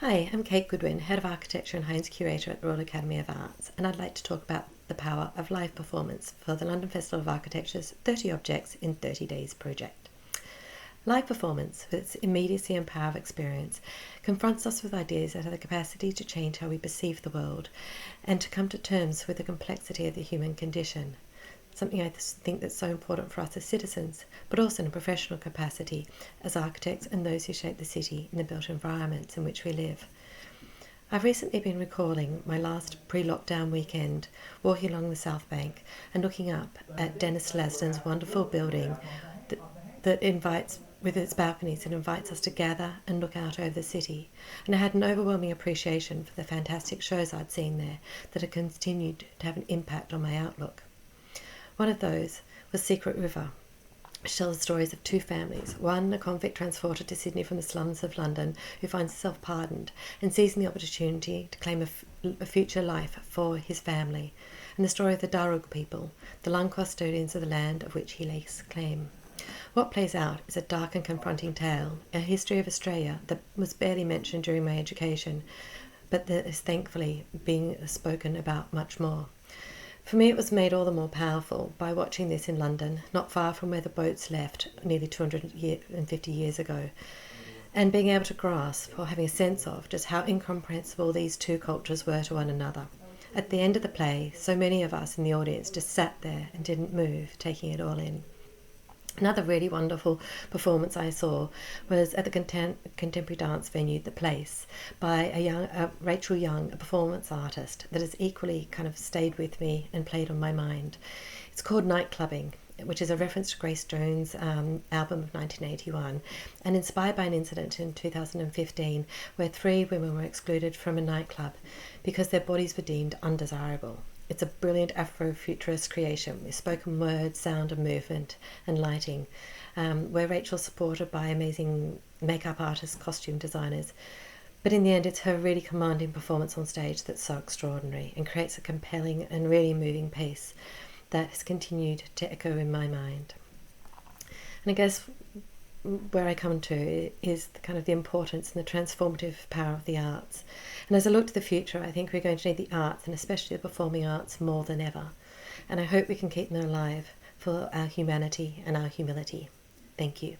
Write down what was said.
Hi, I'm Kate Goodwin, Head of Architecture and Heinz Curator at the Royal Academy of Arts, and I'd like to talk about the power of live performance for the London Festival of Architecture's 30 Objects in 30 Days project. Live performance, with its immediacy and power of experience, confronts us with ideas that have the capacity to change how we perceive the world and to come to terms with the complexity of the human condition. Something I think that's so important for us as citizens, but also in a professional capacity as architects and those who shape the city and the built environments in which we live. I've recently been recalling my last pre-lockdown weekend, walking along the South Bank and looking up at Dennis Lasden's wonderful building that invites, with its balconies, it invites us to gather and look out over the city. And I had an overwhelming appreciation for the fantastic shows I'd seen there that have continued to have an impact on my outlook. One of those was Secret River, which tells the stories of two families. One, a convict transported to Sydney from the slums of London, who finds himself pardoned and seizing the opportunity to claim a future life for his family, and the story of the Drue people, the long custodians of the land of which he lays claim. What plays out is a dark and confronting tale, a history of Australia that was barely mentioned during my education, but that is thankfully being spoken about much more. For me, it was made all the more powerful by watching this in London, not far from where the boats left nearly 250 years ago, and being able to grasp or having a sense of just how incomprehensible these two cultures were to one another. At the end of the play, so many of us in the audience just sat there and didn't move, taking it all in. Another really wonderful performance I saw was at the contemporary dance venue, The Place, by Rachel Young, a performance artist that has equally kind of stayed with me and played on my mind. It's called Nightclubbing, which is a reference to Grace Jones' album of 1981, and inspired by an incident in 2015 where 3 women were excluded from a nightclub because their bodies were deemed undesirable. It's a brilliant Afrofuturist creation with spoken word, sound and movement and lighting, where Rachel's supported by amazing makeup artists, costume designers. But in the end, it's her really commanding performance on stage that's so extraordinary and creates a compelling and really moving piece that has continued to echo in my mind. And I guess where I come to is the importance and the transformative power of the arts. And as I look to the future, I think we're going to need the arts, and especially the performing arts, more than ever. And I hope we can keep them alive for our humanity and our humility. Thank you.